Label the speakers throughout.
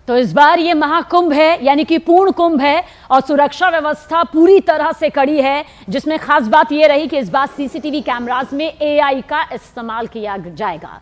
Speaker 1: तो इस बार ये महाकुंभ है, यानी कि पूर्ण कुंभ है और सुरक्षा व्यवस्था पूरी तरह से कड़ी है, जिसमें खास बात यह रही कि इस बार सीसीटीवी कैमरास में एआई का इस्तेमाल किया जाएगा।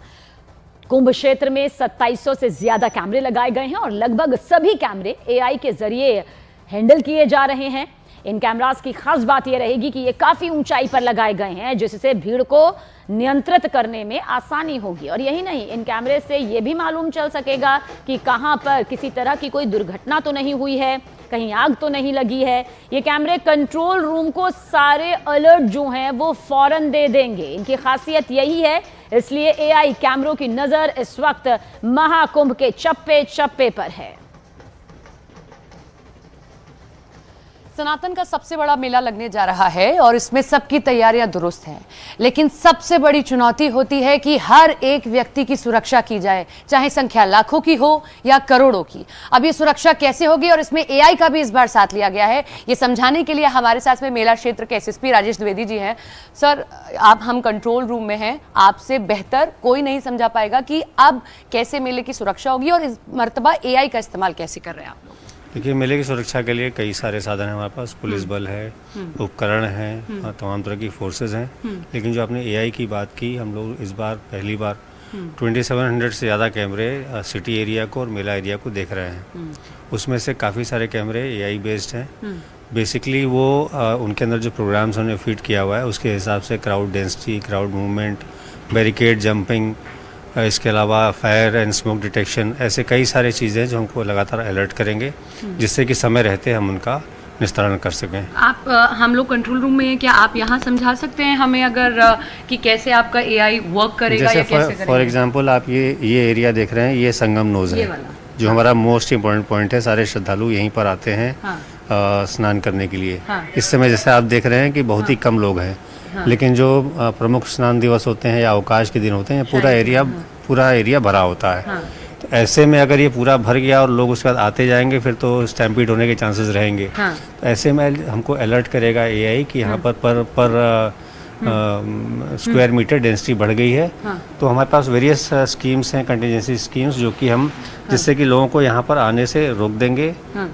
Speaker 1: कुंभ क्षेत्र में 2700 से ज्यादा कैमरे लगाए गए हैं और लगभग सभी कैमरे एआई के जरिए हैंडल किए जा रहे हैं। इन कैमरास की खास बात यह रहेगी कि ये काफी ऊंचाई पर लगाए गए हैं, जिससे भीड़ को नियंत्रित करने में आसानी होगी। और यही नहीं, इन कैमरे से यह भी मालूम चल सकेगा कि कहां पर किसी तरह की कोई दुर्घटना तो नहीं हुई है, कहीं आग तो नहीं लगी है। ये कैमरे कंट्रोल रूम को सारे अलर्ट जो हैं वो फौरन दे देंगे। इनकी खासियत यही है, इसलिए एआई कैमरों की नजर इस वक्त महाकुंभ के चप्पे चप्पे पर है।
Speaker 2: सनातन का सबसे बड़ा मेला लगने जा रहा है और इसमें सबकी तैयारियां दुरुस्त हैं, लेकिन सबसे बड़ी चुनौती होती है कि हर एक व्यक्ति की सुरक्षा की जाए, चाहे संख्या लाखों की हो या करोड़ों की। अब ये सुरक्षा कैसे होगी और इसमें एआई का भी इस बार साथ लिया गया है, ये समझाने के लिए हमारे साथ में मेला क्षेत्र के एसएसपी राजेश द्विवेदी जी हैं। सर, हम कंट्रोल रूम में हैं, आपसे बेहतर कोई नहीं समझा पाएगा कि अब कैसे मेले की सुरक्षा होगी और इस मर्तबा एआई का इस्तेमाल कैसे कर रहे हैं आप लोग।
Speaker 3: देखिए, मेले की सुरक्षा के लिए कई सारे साधन हैं हमारे पास। पुलिस बल है, उपकरण हैं, तमाम तरह की फोर्सेज हैं। लेकिन जो आपने एआई की बात की, हम लोग इस बार पहली बार 2700 से ज़्यादा कैमरे सिटी एरिया को और मेला एरिया को देख रहे हैं। उसमें से काफ़ी सारे कैमरे एआई बेस्ड हैं। बेसिकली वो उनके अंदर जो प्रोग्राम्स उन्होंने फिट किया हुआ है उसके हिसाब से crowd density, crowd movement, barricade jumping, इसके अलावा फायर एंड स्मोक डिटेक्शन, ऐसे कई सारी चीज़ें जो हमको लगातार अलर्ट करेंगे, जिससे कि समय रहते हम उनका निस्तारण कर सकें।
Speaker 2: आप हम लोग कंट्रोल रूम में हैं, क्या आप यहाँ समझा सकते हैं हमें अगर कि कैसे आपका एआई वर्क करेगा या कैसे करेगा?
Speaker 3: फॉर एग्जांपल, आप ये एरिया देख रहे हैं, ये संगम नोज है, जो हमारा मोस्ट इम्पोर्टेंट पॉइंट है। सारे श्रद्धालु यहीं पर आते हैं स्नान करने के लिए। इस समय जैसे आप देख रहे हैं कि बहुत ही कम लोग हैं, लेकिन जो प्रमुख स्नान दिवस होते हैं या अवकाश के दिन होते हैं, पूरा एरिया भरा होता है। तो ऐसे में अगर ये पूरा भर गया और लोग उसके बाद आते जाएंगे, फिर तो स्टैम्पीड होने के चांसेस रहेंगे। तो ऐसे में हमको अलर्ट करेगा एआई कि यहाँ पर स्क्वायर मीटर डेंसिटी बढ़ गई है। तो हमारे पास वेरियस स्कीम्स हैं, कंटिजेंसी स्कीम्स, जो कि हम जिससे कि लोगों को यहाँ पर आने से रोक देंगे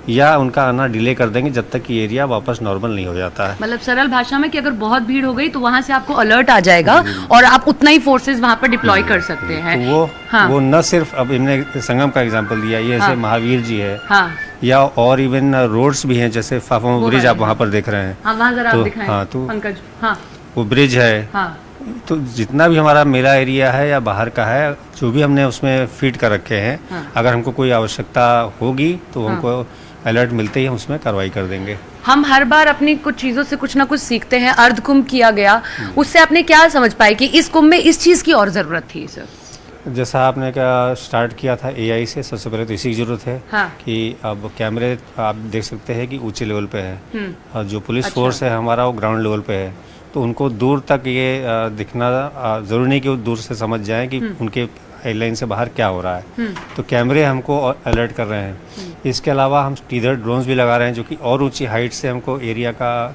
Speaker 3: या उनका आना डिले कर देंगे जब तक कि एरिया वापस नॉर्मल नहीं हो जाता है।
Speaker 2: मतलब सरल भाषा में कि अगर बहुत भीड़ हो गई तो वहाँ से आपको अलर्ट आ जाएगा और आप उतना ही फोर्सेस वहाँ पर डिप्लॉय कर सकते हैं।
Speaker 3: तो वो न सिर्फ, अब इन्होंने संगम का एग्जाम्पल दिया, ये जैसे महावीर जी है, या और इवन रोड्स भी हैं, जैसे फाफा ब्रिज आप वहाँ पर देख रहे हैं। तो वो ब्रिज है। तो जितना भी हमारा मेला एरिया है या बाहर का है, जो भी हमने उसमें फीड कर रखे हैं, अगर हमको कोई आवश्यकता होगी तो हमको अलर्ट मिलते ही हम उसमें कार्रवाई कर देंगे।
Speaker 2: हम हर बार अपनी कुछ चीज़ों से कुछ ना कुछ सीखते हैं। अर्ध कुंभ किया गया, उससे आपने क्या समझ पाए कि इस कुंभ में इस चीज़ की और ज़रूरत थी? सर,
Speaker 3: जैसा आपने क्या स्टार्ट किया था एआई से, सबसे पहले तो इसी की जरूरत है कि अब कैमरे आप देख सकते हैं कि ऊंचे लेवल पे है और जो पुलिस फोर्स है हमारा वो ग्राउंड लेवल पे है। तो उनको दूर तक ये दिखना ज़रूरी नहीं कि वो दूर से समझ जाएं कि उनके लाइन से बाहर क्या हो रहा है। तो कैमरे हमको अलर्ट कर रहे हैं। इसके अलावा हम टीजर ड्रोन्स भी लगा रहे हैं, जो कि और ऊंची हाइट से हमको एरिया का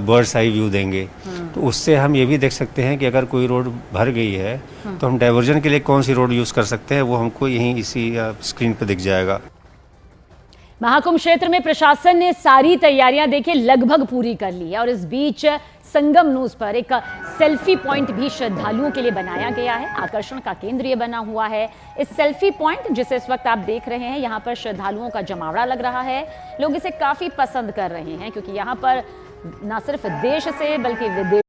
Speaker 3: बर्ड्स आई व्यू देंगे। तो उससे हम ये भी देख सकते हैं कि अगर कोई रोड भर गई है तो हम डाइवर्जन के लिए कौन सी रोड यूज़ कर सकते हैं, वो हमको यहीं इसी स्क्रीन पर दिख जाएगा।
Speaker 1: महाकुंभ क्षेत्र में प्रशासन ने सारी तैयारियां देखिए लगभग पूरी कर ली है और इस बीच संगम नोज पर एक सेल्फी पॉइंट भी श्रद्धालुओं के लिए बनाया गया है। आकर्षण का केंद्र ये बना हुआ है। इस सेल्फी पॉइंट, जिसे इस वक्त आप देख रहे हैं, यहाँ पर श्रद्धालुओं का जमावड़ा लग रहा है। लोग इसे काफी पसंद कर रहे हैं क्योंकि यहाँ पर न सिर्फ देश से बल्कि विदेश